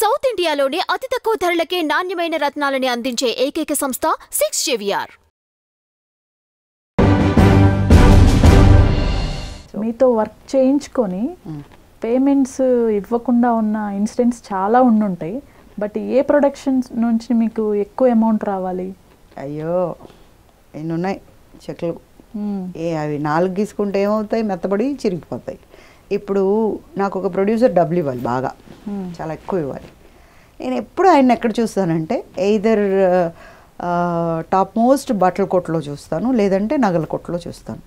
South ఇండియాలోనే అతి తక్కువ ధరలకే నాణ్యమైన రత్నాలని అందించే ఏకైక సంస్థ 6 JVR. మీతో వర్క్ చేయించుకొని పేమెంట్స్ ఇవ్వకుండా ఉన్న ఇన్సిడెంట్స్ చాలా ఉండుంటాయి. బట్ ఏ ప్రొడక్షన్స్ నుంచి మీకు ఎక్కువ అమౌంట్ రావాలి? అయ్యో ఎన్ని ఉన్నాయి చెక్లు. అవి 4 గీసుకుంటే ఏమవుతాయి, మెత్తబడి చిరిగిపోతాయి. ఇప్పుడు నాకు ఒక ప్రొడ్యూసర్ డబ్బులు ఇవ్వాలి, బాగా చాలా ఎక్కువ ఇవ్వాలి. నేను ఎప్పుడు ఆయన ఎక్కడ చూస్తానంటే ఎయిదర్ టాప్ మోస్ట్ బట్టల కొట్లో చూస్తాను, లేదంటే నగల కొట్లో చూస్తాను.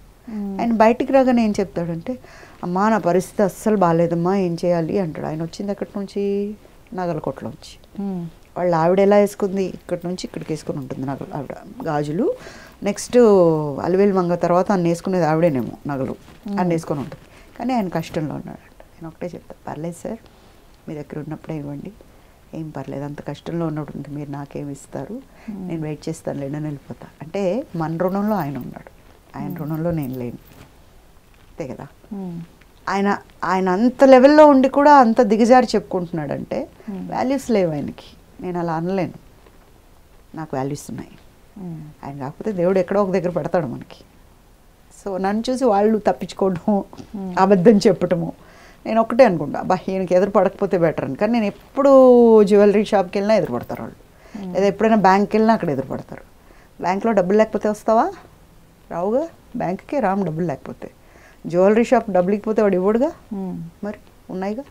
ఆయన బయటికి రాగానే ఏం చెప్తాడంటే, అమ్మా నా పరిస్థితి అస్సలు బాగాలేదమ్మా, ఏం చేయాలి అంటాడు. ఆయన వచ్చింది ఎక్కడి నుంచి? నగల కొట్లో నుంచి. వాళ్ళు ఆవిడ ఎలా వేసుకుంది, ఇక్కడి నుంచి ఇక్కడికి వేసుకుని ఉంటుంది నగలు. ఆవిడ గాజులు, నెక్స్ట్ అలివేలు మంగ తర్వాత అన్న వేసుకునేది ఆవిడేనేమో నగలు, అన్న వేసుకొని ఉంటుంది. కానీ ఆయన కష్టంలో ఉన్నాడంట. నేను ఒకటే చెప్తాను, పర్లేదు సార్, మీ దగ్గర ఉన్నప్పుడే ఇవ్వండి, ఏం పర్లేదు, అంత కష్టంలో ఉన్నప్పుడు ఇంక మీరు నాకేమి ఇస్తారు, నేను వెయిట్ చేస్తాను, లేదని వెళ్ళిపోతా. అంటే మన రుణంలో ఆయన ఉన్నాడు, ఆయన రుణంలో నేను లేను, అంతే కదా. ఆయన అంత లెవెల్లో ఉండి కూడా అంత దిగజారి చెప్పుకుంటున్నాడంటే వాల్యూస్ లేవు ఆయనకి. నేను అలా అనలేను, నాకు వాల్యూస్ ఉన్నాయి. ఆయన కాకపోతే దేవుడు ఎక్కడో ఒక దగ్గర పెడతాడు మనకి. సో నన్ను చూసి వాళ్ళు తప్పించుకోవడము, అబద్ధం చెప్పటము, నేను ఒకటే అనుకుంటా, అబ్బా ఈయనకి ఎదురు పడకపోతే బెటర్ అని. కానీ నేను ఎప్పుడు జ్యువెలరీ షాప్కి వెళ్ళినా ఎదురు పడతారు వాళ్ళు, లేదా ఎప్పుడైనా బ్యాంక్కి వెళ్ళినా అక్కడ ఎదురు పడతారు. బ్యాంక్లో డబ్బులు లేకపోతే వస్తావా? రావుగా, బ్యాంక్కే రాము డబ్బులు లేకపోతే. జ్యువెలరీ షాప్ డబ్బులు ఇకపోతే వాడు ఇవ్వడుగా, మరి ఉన్నాయిగా.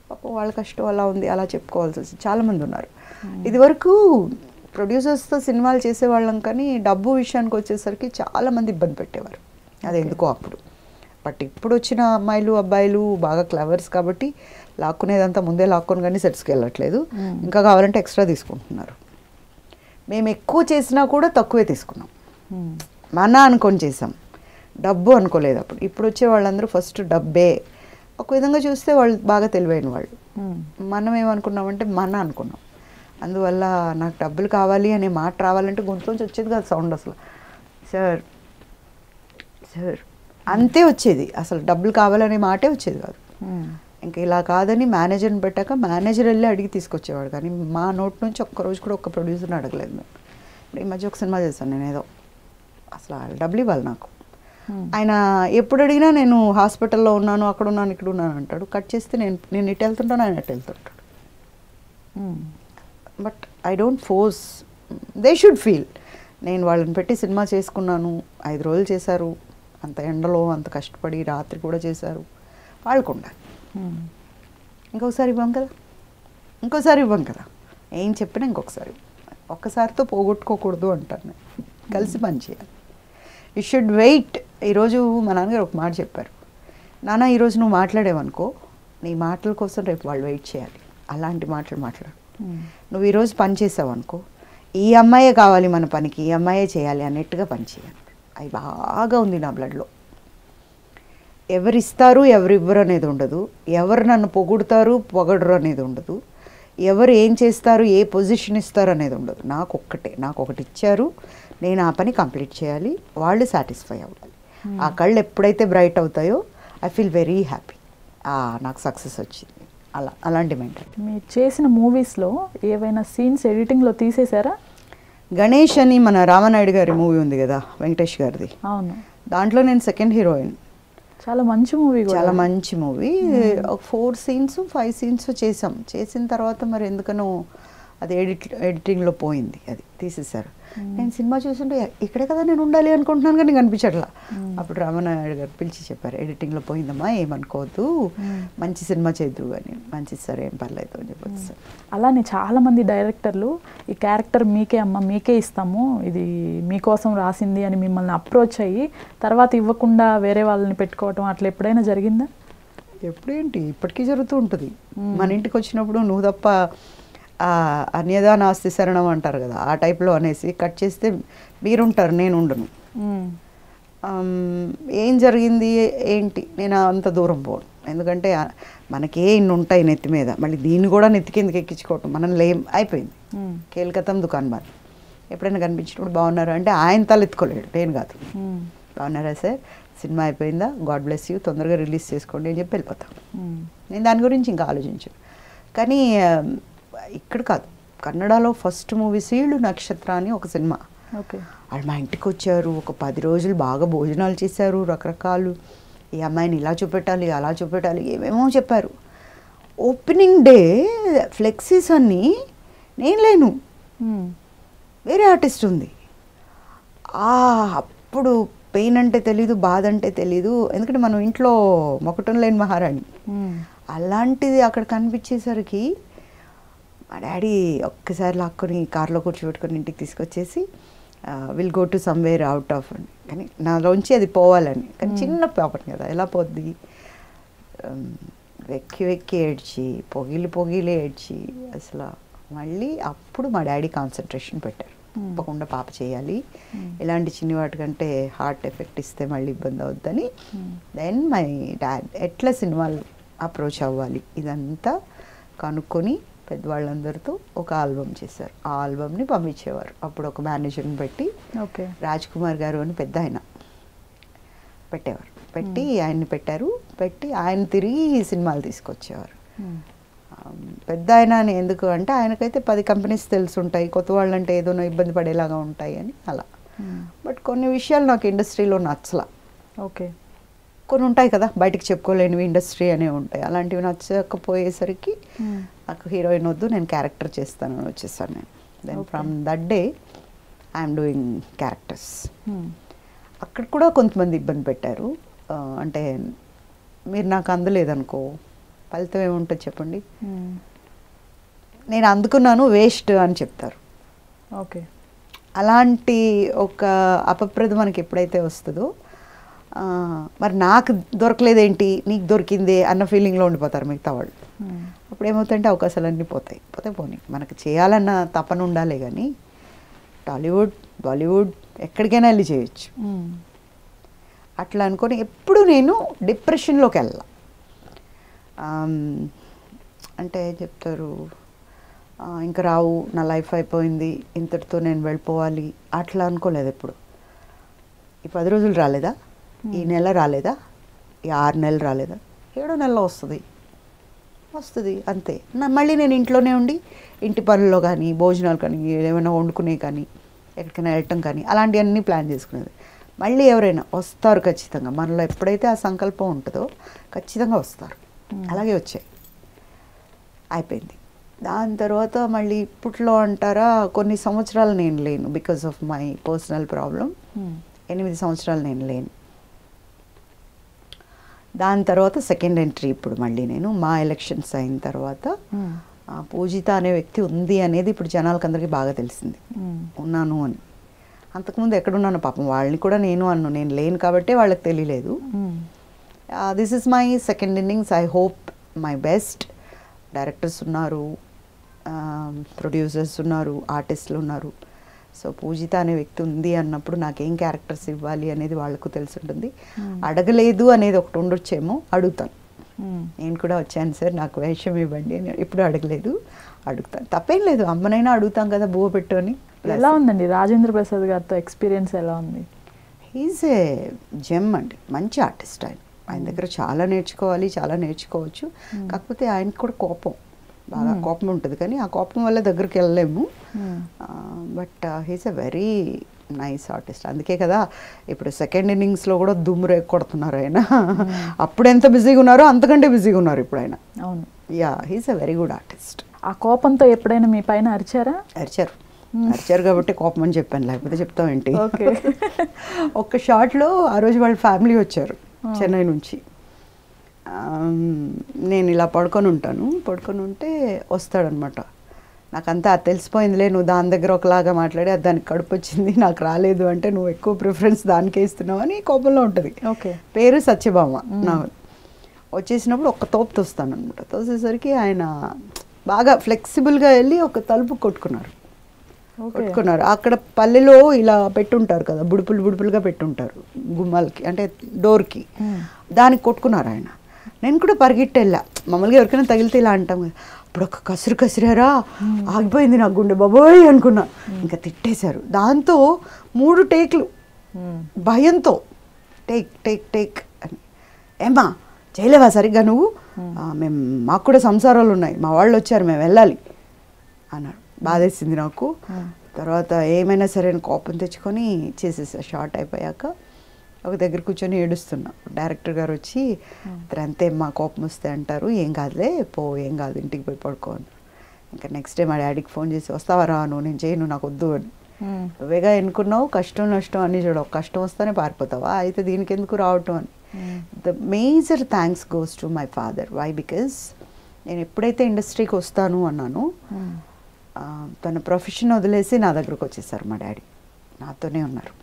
పాపం వాళ్ళ కష్టం అలా ఉంది, అలా చెప్పుకోవాల్సి వస్తుంది. చాలామంది ఉన్నారు. ఇదివరకు ప్రొడ్యూసర్స్తో సినిమాలు చేసేవాళ్ళం, కానీ డబ్బు విషయానికి వచ్చేసరికి చాలామంది ఇబ్బంది పెట్టేవారు. అది ఎందుకో అప్పుడు. బట్ ఇప్పుడు వచ్చిన అమ్మాయిలు అబ్బాయిలు బాగా క్లవర్స్ కాబట్టి లాక్కునేదంతా ముందే లాక్కొని కానీ సెట్స్కి వెళ్ళట్లేదు, ఇంకా కావాలంటే ఎక్స్ట్రా తీసుకుంటున్నారు. మేము ఎక్కువ చేసినా కూడా తక్కువే తీసుకున్నాం, మన అనుకొని చేసాం, డబ్బు అనుకోలేదు అప్పుడు. ఇప్పుడు వచ్చే వాళ్ళందరూ ఫస్ట్ డబ్బే. ఒక విధంగా చూస్తే వాళ్ళు బాగా తెలివైన వాళ్ళు. మనం ఏమనుకున్నామంటే మన అనుకున్నాం. అందువల్ల నాకు డబ్బులు కావాలి అనే మాట రావాలంటే గొంతులోంచి వచ్చేది కాదు సౌండ్, అసలు సార్ సార్ అంతే వచ్చేది, అసలు డబ్బులు కావాలనే మాటే వచ్చేది కాదు. ఇంకా ఇలా కాదని మేనేజర్ని పెట్టాక మేనేజర్ వెళ్ళి అడిగి తీసుకొచ్చేవాడు. కానీ మా నోట్ నుంచి ఒక్కరోజు కూడా ఒక్క ప్రొడ్యూసర్ని అడగలేదు మేము. ఇప్పుడు ఈ మధ్య ఒక సినిమా చేశాను నేను, ఏదో అసలు డబ్బులు ఇవ్వాలి నాకు. ఆయన ఎప్పుడు అడిగినా నేను హాస్పిటల్లో ఉన్నాను, అక్కడ ఉన్నాను, ఇక్కడ ఉన్నాను అంటాడు. కట్ చేస్తే నేను ఇటు వెళ్తుంటాను, ఆయన అటు వెళ్తుంటాడు. But I don't force, they should feel. నేను వాళ్ళని పెట్టి సినిమా చేసుకున్నాను, 5 రోజులు చేశారు, అంత ఎండలో అంత కష్టపడి రాత్రి కూడా చేశారు, వాళ్ళకు ఉండాలి. ఇంకొకసారి ఇవ్వం కదా, ఇంకోసారి ఇవ్వం కదా, ఏం చెప్పినా ఇంకొకసారి. ఒక్కసారితో పోగొట్టుకోకూడదు అంటాను నేను, కలిసి పని చేయాలి. You should wait. ఈరోజు మా నాన్నగారు ఒక మాట చెప్పారు, నాన్న ఈరోజు నువ్వు మాట్లాడేవనుకో, నీ మాటల కోసం రేపు వాళ్ళు వెయిట్ చేయాలి. అలాంటి మాటలు మాట్లాడు. నువ్వు ఈరోజు పని చేసావు అనుకో, ఈ అమ్మాయే కావాలి మన పనికి, ఈ అమ్మాయే చేయాలి అన్నట్టుగా పని చేయాలి. అవి బాగా ఉంది నా బ్లడ్లో. ఎవరిస్తారు ఎవరివ్వరు అనేది ఉండదు, ఎవరు నన్ను పొగుడుతారు పొగడరు అనేది ఉండదు, ఎవరు ఏం చేస్తారు ఏ పొజిషన్ ఇస్తారు అనేది ఉండదు. నాకు ఒక్కటే, నాకు ఒకటి ఇచ్చారు, నేను ఆ పని కంప్లీట్ చేయాలి, వాళ్ళు సాటిస్ఫై అవ్వాలి. ఆ కళ్ళు ఎప్పుడైతే బ్రైట్ అవుతాయో ఐ ఫీల్ వెరీ హ్యాపీ, నాకు సక్సెస్ వచ్చింది. అలాంటి మెంటల్. మీరు చేసిన మూవీస్లో ఏవైనా సీన్స్ ఎడిటింగ్లో తీసేశారా? గణేష్ అని మన రామనాయుడు గారి మూవీ ఉంది కదా, వెంకటేష్ గారిది. అవును, దాంట్లో నేను సెకండ్ హీరోయిన్. చాలా మంచి మూవీ, చాలా మంచి మూవీ. ఒక 4 సీన్స్ 5 సీన్స్ చేసాం. చేసిన తర్వాత మరి ఎందుకనో అది ఎడిటింగ్లో పోయింది, అది తీసేశారు. నేను సినిమా చూస్తుంటే ఇక్కడే కదా నేను ఉండాలి అనుకుంటున్నాను, కానీ కనిపించట్లా. అప్పుడు రామనాయుడు గారు పిలిచి చెప్పారు, ఎడిటింగ్లో పోయిందమ్మా, ఏమనుకోవద్దు, మంచి సినిమా చేద్దు అని. మంచి సరే ఏం పర్లేదు అని చెప్పొచ్చు సార్. అలానే చాలామంది డైరెక్టర్లు ఈ క్యారెక్టర్ మీకే అమ్మ, మీకే ఇస్తాము, ఇది మీకోసం రాసింది అని మిమ్మల్ని అప్రోచ్ అయ్యి తర్వాత ఇవ్వకుండా వేరే వాళ్ళని పెట్టుకోవటం అట్లా ఎప్పుడైనా జరిగిందా? ఎప్పుడేంటి, ఇప్పటికీ జరుగుతూ ఉంటుంది. మన ఇంటికి వచ్చినప్పుడు నువ్వు తప్ప అన్యదా నాస్తి శరణం అంటారు కదా, ఆ టైప్లో అనేసి కట్ చేస్తే మీరుంటారు, నేను ఉండను. ఏం జరిగింది ఏంటి, నేను అంత దూరం పోను. ఎందుకంటే మనకే ఇన్ని ఉంటాయి నెత్తి మీద, మళ్ళీ దీన్ని కూడా నెత్తి కిందకి ఎక్కించుకోవటం మనం లేం, అయిపోయింది. కేల్కతం దుకాన్ బాద్. ఎప్పుడైనా కనిపించినప్పుడు బాగున్నారు అంటే ఆయన తలెత్తుకోలేడు, నేను కాదు. బాగున్నారా సార్, సినిమా అయిపోయిందా, గాడ్ బ్లెస్ యూ, తొందరగా రిలీజ్ చేసుకోండి అని చెప్పి వెళ్ళిపోతాం. నేను దాని గురించి ఇంకా ఆలోచించాను. కానీ ఇక్కడ కాదు, కన్నడలో ఫస్ట్ మూవీ సీళ్ళు నక్షత్ర అని ఒక సినిమా. ఓకే. వాళ్ళు మా ఇంటికి వచ్చారు, ఒక 10 రోజులు బాగా భోజనాలు చేశారు, రకరకాలు ఈ అమ్మాయిని ఇలా చూపెట్టాలి అలా చూపెట్టాలి ఏమేమో చెప్పారు. ఓపెనింగ్ డే ఫ్లెక్సీస్ అన్నీ నేను లేను, వేరే ఆర్టిస్ట్ ఉంది. అప్పుడు పెయిన్ అంటే తెలీదు, బాధ అంటే తెలీదు, ఎందుకంటే మనం ఇంట్లో మొక్కటం లేని మహారాణి. అలాంటిది అక్కడ కనిపించేసరికి మా డాడీ ఒక్కసారి లాక్కొని కార్లో కూర్చోబెట్టుకొని ఇంటికి తీసుకొచ్చేసి will go to somewhere out of అని. కానీ నాలోంచి అది పోవాలని, కానీ చిన్న పాపని కదా ఎలా పోద్ది. వెక్కి వెక్కి ఏడ్చి పొగిలి ఏడ్చి అసలు మళ్ళీ అప్పుడు మా డాడీ కాన్సన్ట్రేషన్ పెట్టారు, తప్పకుండా పాప చేయాలి, ఇలాంటి చిన్ని వాటికంటే హార్ట్ ఎఫెక్ట్ ఇస్తే మళ్ళీ ఇబ్బంది అవుద్దని. దెన్ మై డాడ్ ఎట్లా సినిమాలు అప్రోచ్ అవ్వాలి ఇదంతా కనుక్కొని పెద్దవాళ్ళందరితో ఒక ఆల్బమ్ చేశారు. ఆ ఆల్బమ్ని పంపించేవారు. అప్పుడు ఒక మేనేజర్ని పెట్టి, ఓకే, రాజ్ కుమార్ గారు అని పెద్ద ఆయన పెట్టేవారు. పెట్టి ఆయన్ని పెట్టారు. పెట్టి ఆయన తిరిగి సినిమాలు తీసుకొచ్చేవారు. పెద్ద ఆయన అని ఎందుకు అంటే ఆయనకైతే 10 కంపెనీస్ తెలుసుంటాయి, కొత్త వాళ్ళంటే ఏదోనో ఇబ్బంది పడేలాగా ఉంటాయి అని అలా. బట్ కొన్ని విషయాలు నాకు ఇండస్ట్రీలో నచ్చలా. ఓకే. కొన్ని ఉంటాయి కదా బయటకు చెప్పుకోలేనివి, ఇండస్ట్రీ అనేవి ఉంటాయి. అలాంటివి నచ్చకపోయేసరికి నాకు హీరోయిన్ వద్దు, నేను క్యారెక్టర్ చేస్తానని వచ్చేసాను నేను. Then from that day I'm doing characters. అక్కడ కూడా కొంతమంది ఇబ్బంది పెట్టారు. అంటే మీరు నాకు అందలేదనుకో ఫలితం ఏముంటుంది చెప్పండి. నేను అందుకున్నాను వేస్ట్ అని చెప్తారు. ఓకే. అలాంటి ఒక అపప్రద మనకి ఎప్పుడైతే వస్తుందో మరి నాకు దొరకలేదేంటి నీకు దొరికిందే అన్న ఫీలింగ్లో ఉండిపోతారు మిగతా వాళ్ళు. అప్పుడు ఏమవుతుందంటే అవకాశాలు అన్నీ పోనీ. మనకు చేయాలన్న తపన ఉండాలి కానీ టాలీవుడ్ బాలీవుడ్ ఎక్కడికైనా వెళ్ళి చేయొచ్చు. అట్లా అనుకొని ఎప్పుడు నేను డిప్రెషన్లోకి వెళ్ళా. అంటే చెప్తారు ఇంకా రావు, నా లైఫ్ అయిపోయింది, ఇంతటితో నేను వెళ్ళిపోవాలి అట్లా అనుకోలేదు ఎప్పుడు. ఈ 10 రోజులు రాలేదా, ఈ నెల రాలేదా, ఈ 6 నెలలు రాలేదా, 7వ నెలలో వస్తుంది అంతే. మళ్ళీ నేను ఇంట్లోనే ఉండి ఇంటి పనుల్లో కానీ భోజనాలు కానీ ఏమైనా వండుకునే కానీ ఎక్కడికైనా వెళ్ళటం కానీ అలాంటివన్నీ ప్లాన్ చేసుకునేది. మళ్ళీ ఎవరైనా వస్తారు ఖచ్చితంగా, మనలో ఎప్పుడైతే ఆ సంకల్పం ఉంటుందో ఖచ్చితంగా వస్తారు. అలాగే వచ్చాయి, అయిపోయింది. దాని తర్వాత మళ్ళీ ఇప్పట్లో అంటారా కొన్ని సంవత్సరాలు నేను లేను because of my personal problem. 8 సంవత్సరాలు నేను లేను. దాని తర్వాత సెకండ్ ఎంట్రీ ఇప్పుడు మళ్ళీ నేను మా ఎలక్షన్స్ అయిన తర్వాత పూజిత అనే వ్యక్తి ఉంది అనేది ఇప్పుడు జనాలకు అందరికీ బాగా తెలిసింది ఉన్నాను అని. అంతకుముందు ఎక్కడున్నాను పాపం వాళ్ళని కూడా నేను లేను కాబట్టి వాళ్ళకి తెలియలేదు. This is my second innings. I hope my best. Directors ఉన్నారు, ప్రొడ్యూసర్స్ ఉన్నారు, ఆర్టిస్టులు ఉన్నారు. సో పూజిత అనే వ్యక్తి ఉంది అన్నప్పుడు నాకేం క్యారెక్టర్స్ ఇవ్వాలి అనేది వాళ్ళకు తెలిసి ఉంటుంది. అడగలేదు అనేది ఒకటి ఉండొచ్చేమో, అడుగుతాను. నేను కూడా వచ్చాను సార్ నాకు వేషం ఇవ్వండి అని ఎప్పుడు అడగలేదు, అడుగుతాను. తప్పేం లేదు, అమ్మనైనా అడుగుతాం కదా బువ్వ పెట్టు అని. ఎలా ఉందండి రాజేంద్ర ప్రసాద్ గారితో ఎక్స్పీరియన్స్ ఎలా ఉంది? హీజ్ ఏ జెమ్ అండి, మంచి ఆర్టిస్ట్. ఆయన దగ్గర చాలా నేర్చుకోవాలి, చాలా నేర్చుకోవచ్చు. కాకపోతే ఆయనకు కూడా బాగా కోపం ఉంటుంది, కానీ ఆ కోపం వల్ల దగ్గరికి వెళ్ళలేము. But he's a very nice artist. అందుకే కదా ఇప్పుడు సెకండ్ ఇన్నింగ్స్లో కూడా దుమ్ము కొడుతున్నారు ఆయన. అప్పుడు ఎంత బిజీగా ఉన్నారో అంతకంటే బిజీగా ఉన్నారు ఇప్పుడు ఆయన. అవును. Yeah, he's a very good artist. ఆ కోపంతో ఎప్పుడైనా మీ పైన అరిచారు కాబట్టి కోపం అని చెప్పాను, లేకపోతే చెప్తామేంటి. ఒక్క షాట్లో ఆ రోజు వాళ్ళ ఫ్యామిలీ వచ్చారు చెన్నై నుంచి. నేను ఇలా పడుకొని ఉంటే వస్తాడనమాట. నాకంతా తెలిసిపోయిందిలే, నువ్వు దాని దగ్గర ఒకలాగా మాట్లాడి అది దానికి కడుపు వచ్చింది, నాకు రాలేదు అంటే నువ్వు ఎక్కువ ప్రిఫరెన్స్ దానికే ఇస్తున్నావు అని కోపంలో ఉంటుంది. ఓకే. పేరు సత్యభామ. నా వచ్చేసినప్పుడు ఒక్క తోపు తోస్తానమాట. తోసేసరికి ఆయన బాగా ఫ్లెక్సిబుల్గా వెళ్ళి ఒక తలుపు కొట్టుకున్నారు. అక్కడ పల్లెలో ఇలా పెట్టుంటారు కదా, బుడుపులుగా పెట్టుంటారు గుమ్మాలకి, అంటే డోర్కి. దానికి కొట్టుకున్నారు ఆయన. నేను కూడా పరిగెట్టి వెళ్ళా. మామూలుగా ఎవరికైనా తగిలితే ఇలా అంటాం కదా, అప్పుడు ఒక కసిరారా ఆగిపోయింది నాకు గుండె, బాబోయ్ అనుకున్నా. ఇంకా తిట్టేశారు. దాంతో 3 టేక్లు భయంతో టేక్ అని. ఏమా చేయలేవా సరిగ్గా నువ్వు, మేము మాకు కూడా సంసారాలు ఉన్నాయి, మా వాళ్ళు వచ్చారు, మేము వెళ్ళాలి అన్నాడు. బాధేసింది నాకు. తర్వాత ఏమైనా సరే కోపం తెచ్చుకొని చేసేసా. షార్ట్ అయిపోయాక ఒక దగ్గర కూర్చొని ఏడుస్తున్నా. డైరెక్టర్ గారు వచ్చి అంతే మా కోపం వస్తే అంటారు, ఏం కాదులే పో, ఏం కాదు, ఇంటికి పోయి పడుకో అన్నారు. ఇంకా నెక్స్ట్ డే మా డాడీకి ఫోన్ చేసి, వస్తావా రా, నువ్వు నేను చేయను, నాకు వద్దు అని. నువ్వేగా ఎన్నుకున్నావు, కష్టం నష్టం అని చూడవు, కష్టం వస్తేనే పారిపోతావా, అయితే దీనికి ఎందుకు రావటం అని. The major thanks goes to my father. Why? Because నేను ఎప్పుడైతే ఇండస్ట్రీకి వస్తాను అన్నాను, తన ప్రొఫెషన్ వదిలేసి నా దగ్గరకు వచ్చేసారు మా డాడీ, నాతోనే ఉన్నారు.